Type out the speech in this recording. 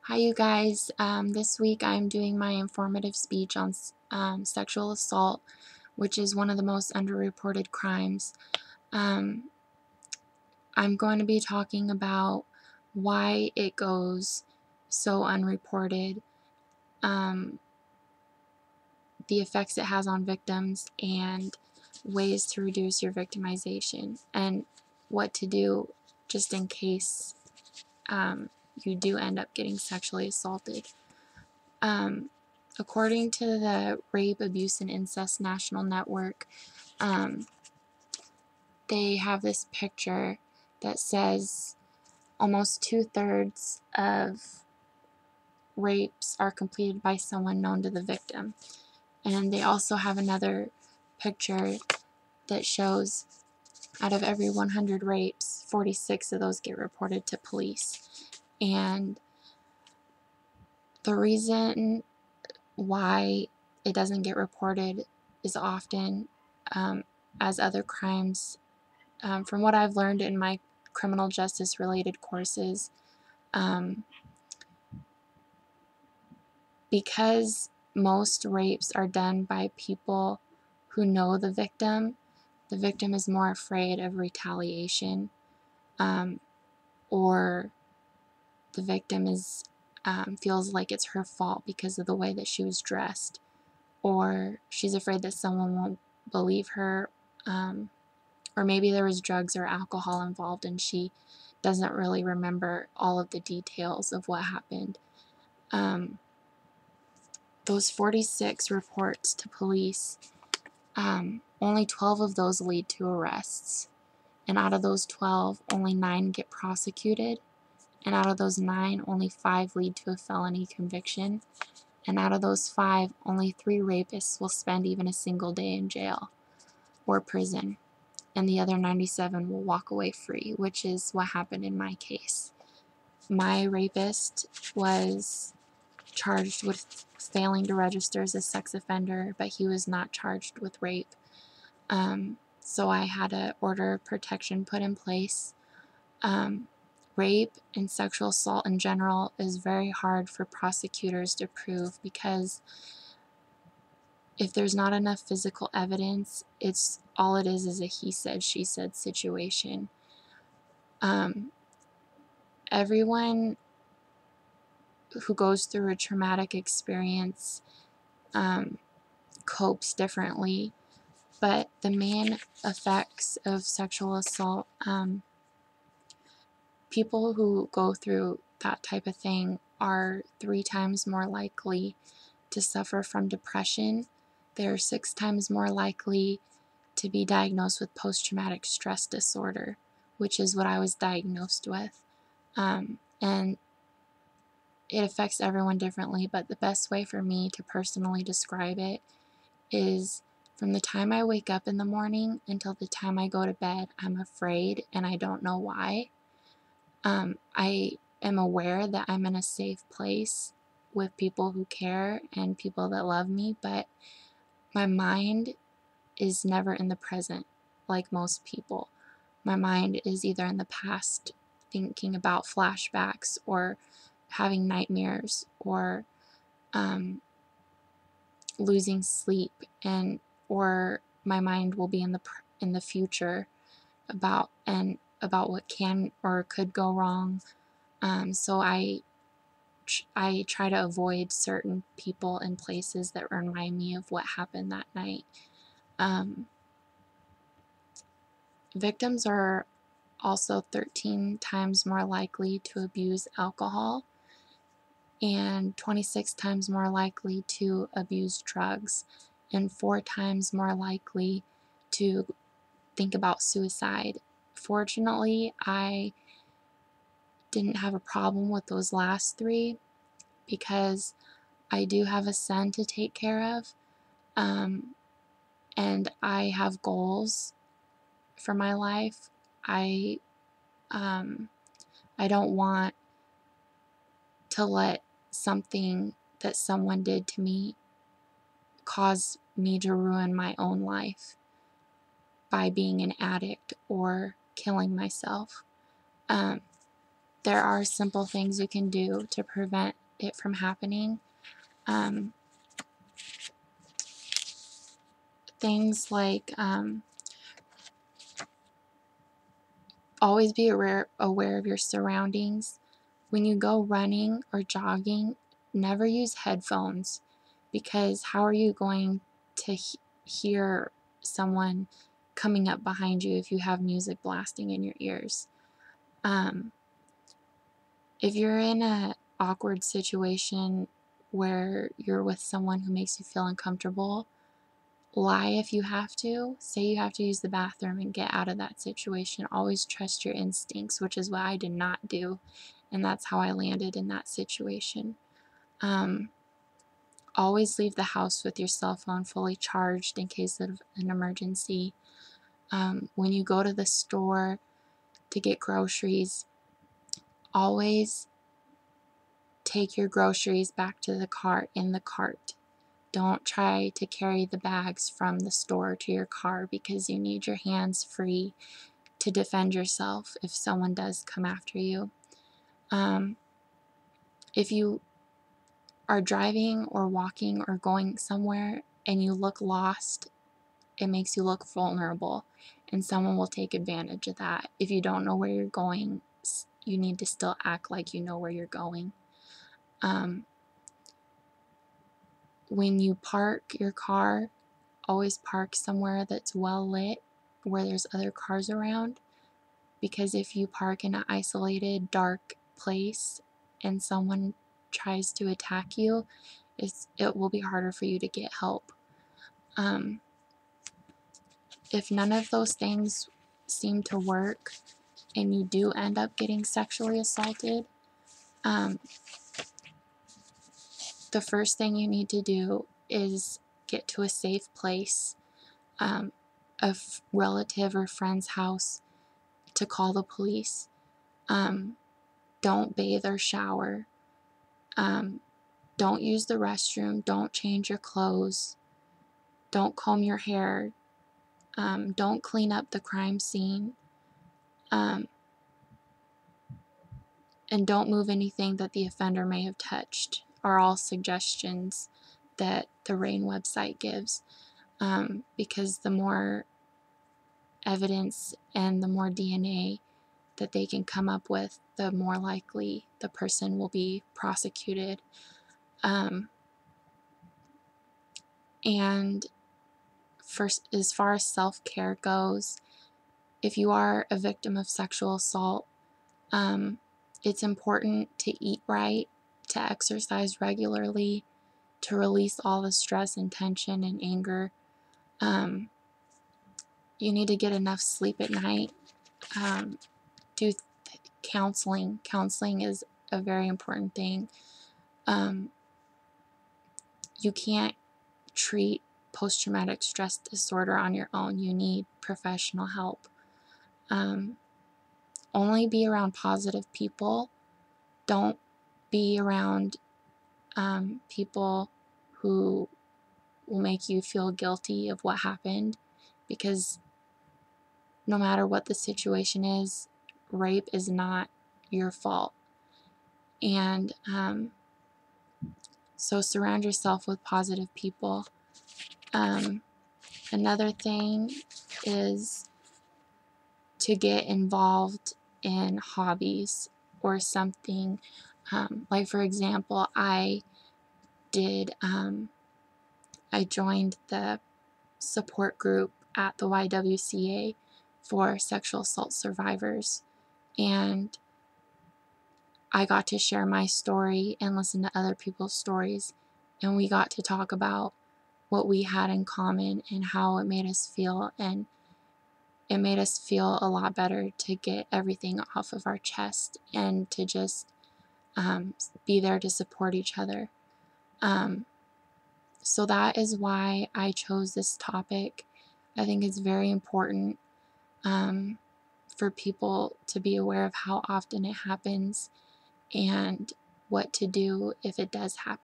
Hi, you guys. This week I'm doing my informative speech on sexual assault, which is one of the most underreported crimes. Um, I'm going to be talking about why it goes so unreported, um, the effects it has on victims, and ways to reduce your victimization, and what to do just in case you do end up getting sexually assaulted. Um, According to the Rape, Abuse, and Incest National Network, um, they have this picture that says almost 2/3 of rapes are completed by someone known to the victim. And they also have another picture that shows out of every 100 rapes, 46 of those get reported to police. And the reason why it doesn't get reported is often as other crimes. From what I've learned in my criminal justice related courses, because most rapes are done by people who know the victim is more afraid of retaliation, or the victim feels like it's her fault because of the way that she was dressed, or she's afraid that someone won't believe her, or maybe there was drugs or alcohol involved and she doesn't really remember all of the details of what happened. Those 46 reports to police, only 12 of those lead to arrests. And out of those 12, only 9 get prosecuted. And out of those 9, only 5 lead to a felony conviction. And out of those 5, only 3 rapists will spend even a single day in jail or prison. And the other 97 will walk away free, which is what happened in my case. My rapist was charged with failing to register as a sex offender, but he was not charged with rape. So I had an order of protection put in place. Rape and sexual assault in general is very hard for prosecutors to prove because if there's not enough physical evidence, all it is a he said, she said situation. Everyone who goes through a traumatic experience copes differently, but the main effects of sexual assault, people who go through that type of thing are 3 times more likely to suffer from depression. They're 6 times more likely to be diagnosed with post-traumatic stress disorder, which is what I was diagnosed with. And it affects everyone differently, but the best way for me to personally describe it is from the time I wake up in the morning until the time I go to bed, I'm afraid and I don't know why. I am aware that I'm in a safe place with people who care and people that love me, but my mind is never in the present like most people. My mind is either in the past thinking about flashbacks or having nightmares or losing sleep, or my mind will be in the future about what can or could go wrong. So I try to avoid certain people and places that remind me of what happened that night. Victims are also 13 times more likely to abuse alcohol and 26 times more likely to abuse drugs and 4 times more likely to think about suicide. Fortunately, I didn't have a problem with those last 3 because I do have a son to take care of, and I have goals for my life. I don't want to let something that someone did to me cause me to ruin my own life by being an addict or killing myself. there are simple things you can do to prevent it from happening. Things like always be aware of your surroundings. When you go running or jogging, never use headphones, because how are you going to hear someone coming up behind you if you have music blasting in your ears? If you're in an awkward situation where you're with someone who makes you feel uncomfortable, lie if you have to. Say you have to use the bathroom and get out of that situation. Always trust your instincts, which is what I did not do, and that's how I landed in that situation. Always leave the house with your cell phone fully charged in case of an emergency. When you go to the store to get groceries, always take your groceries back to the car in the cart. Don't try to carry the bags from the store to your car, because you need your hands free to defend yourself if someone does come after you. If you are driving or walking or going somewhere and you look lost, it makes you look vulnerable, and someone will take advantage of that. If you don't know where you're going, you need to still act like you know where you're going. When you park your car, always park somewhere that's well lit, where there's other cars around, because if you park in an isolated, dark place and someone tries to attack you, it will be harder for you to get help. If none of those things seem to work and you do end up getting sexually assaulted, the first thing you need to do is get to a safe place, a relative or friend's house, to call the police. Don't bathe or shower. Don't use the restroom. Don't change your clothes. Don't comb your hair. Don't clean up the crime scene. And don't move anything that the offender may have touched, are all suggestions that the RAINN website gives, because the more evidence and the more DNA that they can come up with, the more likely the person will be prosecuted. And as far as self-care goes, if you are a victim of sexual assault, it's important to eat right, to exercise regularly, to release all the stress and tension and anger. You need to get enough sleep at night. Do counseling. Counseling is a very important thing. You can't treat post-traumatic stress disorder on your own. You need professional help. Only be around positive people. Don't be around people who will make you feel guilty of what happened, because no matter what the situation is, rape is not your fault. And so surround yourself with positive people. Another thing is to get involved in hobbies or something. Like, for example, I joined the support group at the YWCA for sexual assault survivors, and I got to share my story and listen to other people's stories, and we got to talk about what we had in common and how it made us feel, and it made us feel a lot better to get everything off of our chest and to just be there to support each other. So that is why I chose this topic. I think it's very important for people to be aware of how often it happens and what to do if it does happen.